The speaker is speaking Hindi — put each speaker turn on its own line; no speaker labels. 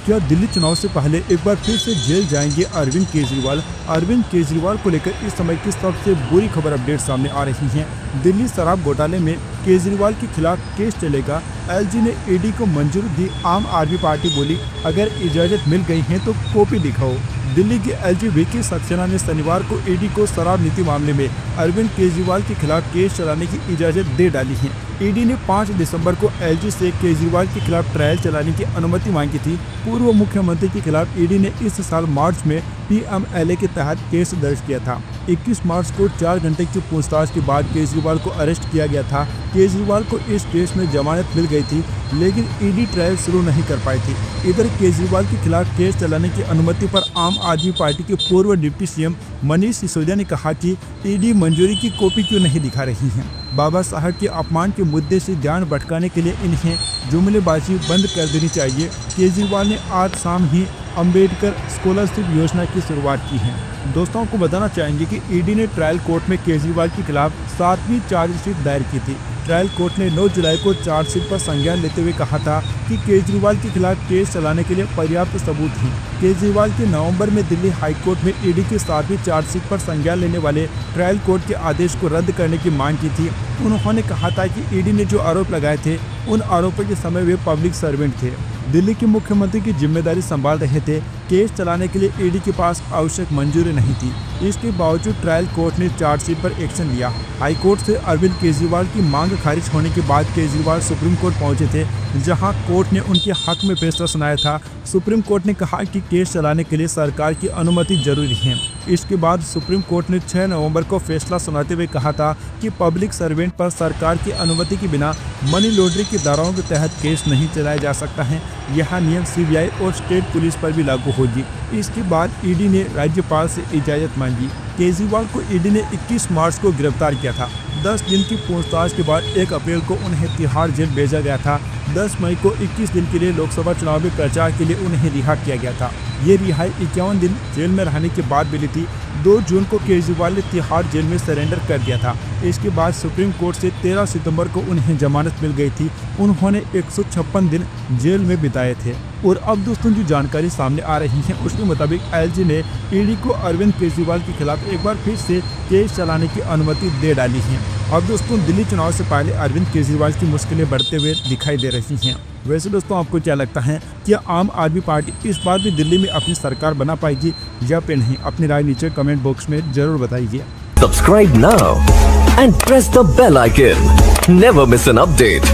क्या दिल्ली चुनाव से पहले एक बार फिर से जेल जाएंगे अरविंद केजरीवाल? अरविंद केजरीवाल को लेकर इस समय की सबसे बुरी खबर अपडेट सामने आ रही है। दिल्ली शराब घोटाले में केजरीवाल के खिलाफ केस चलेगा। एलजी ने ईडी को मंजूरी दी। आम आदमी पार्टी बोली, अगर इजाजत मिल गई है तो कॉपी दिखाओ। दिल्ली के एलजी विकी सक्सेना ने शनिवार को ईडी को शराब नीति मामले में अरविंद केजरीवाल के खिलाफ केस चलाने की इजाजत दे डाली है। ईडी ने 5 दिसंबर को एलजी से केजरीवाल के खिलाफ ट्रायल चलाने की अनुमति मांगी थी। पूर्व मुख्यमंत्री के खिलाफ ईडी ने इस साल मार्च में पीएमएलए के तहत केस दर्ज किया था। 21 मार्च को 4 घंटे की पूछताछ के बाद केजरीवाल को अरेस्ट किया गया था। केजरीवाल को इस केस में जमानत मिल गई थी, लेकिन ईडी ट्रायल शुरू नहीं कर पाई थी। इधर केजरीवाल के खिलाफ केस चलाने की अनुमति पर आम आदमी पार्टी के पूर्व डिप्टी सीएम मनीष सिसोदिया ने कहा कि ईडी मंजूरी की कॉपी क्यों नहीं दिखा रही है। बाबा साहब के अपमान के मुद्दे से ध्यान भटकाने के लिए इन्हें जुमलेबाजी बंद कर देनी चाहिए। केजरीवाल ने आज शाम ही अंबेडकर स्कॉलरशिप योजना की शुरुआत की है। दोस्तों को बताना चाहेंगे कि ईडी ने ट्रायल कोर्ट में केजरीवाल के खिलाफ 7वीं चार्जशीट दायर की थी। ट्रायल कोर्ट ने 9 जुलाई को चार्जशीट पर संज्ञान लेते हुए कहा था कि केजरीवाल के खिलाफ केस चलाने के लिए पर्याप्त सबूत हैं। केजरीवाल के नवंबर में दिल्ली हाईकोर्ट में ईडी की 7वीं चार्जशीट पर संज्ञान लेने वाले ट्रायल कोर्ट के आदेश को रद्द करने की मांग की थी। उन्होंने कहा था कि ईडी ने जो आरोप लगाए थे उन आरोपों के समय वे पब्लिक सर्वेंट थे, दिल्ली के मुख्यमंत्री की जिम्मेदारी संभाल रहे थे। केस चलाने के लिए ईडी के पास आवश्यक मंजूरी नहीं थी। इसके बावजूद ट्रायल कोर्ट ने चार्जशीट पर एक्शन लिया। हाई कोर्ट से अरविंद केजरीवाल की मांग खारिज होने के बाद केजरीवाल सुप्रीम कोर्ट पहुंचे थे, जहां कोर्ट ने उनके हक में फैसला सुनाया था। सुप्रीम कोर्ट ने कहा कि केस चलाने के लिए सरकार की अनुमति जरूरी है। इसके बाद सुप्रीम कोर्ट ने 6 नवंबर को फैसला सुनाते हुए कहा था कि पब्लिक सर्वेंट पर सरकार की अनुमति के बिना मनी लॉन्ड्रिंग की धाराओं के तहत केस नहीं चलाया जा सकता है। यह नियम सीबीआई और स्टेट पुलिस पर भी लागू होगी। इसके बाद ईडी ने राज्यपाल से इजाजत मांगी। केजरीवाल को ईडी ने 21 मार्च को गिरफ्तार किया था। 10 दिन की पूछताछ के बाद 1 अप्रैल को उन्हें तिहाड़ जेल भेजा गया था। 10 मई को 21 दिन के लिए लोकसभा चुनाव में प्रचार के लिए उन्हें रिहा किया गया था। ये रिहाई 51 दिन जेल में रहने के बाद मिली थी। 2 जून को केजरीवाल ने तिहाड़ जेल में सरेंडर कर दिया था। इसके बाद सुप्रीम कोर्ट से 13 सितंबर को उन्हें जमानत मिल गई थी। उन्होंने 156 दिन जेल में बिताए थे। और अब दोस्तों जो जानकारी सामने आ रही है उसके मुताबिक एलजी ने ईडी को अरविंद केजरीवाल के खिलाफ एक बार फिर से केस चलाने की अनुमति दे डाली है। अब दोस्तों दिल्ली चुनाव से पहले अरविंद केजरीवाल की मुश्किलें बढ़ते हुए दिखाई दे रही हैं। वैसे दोस्तों आपको क्या लगता है, क्या आम आदमी पार्टी इस बार भी दिल्ली में अपनी सरकार बना पाएगी या फिर नहीं? अपनी राय नीचे कमेंट बॉक्स में जरूर बताइए।
Subscribe now and press the bell icon. Never miss an update.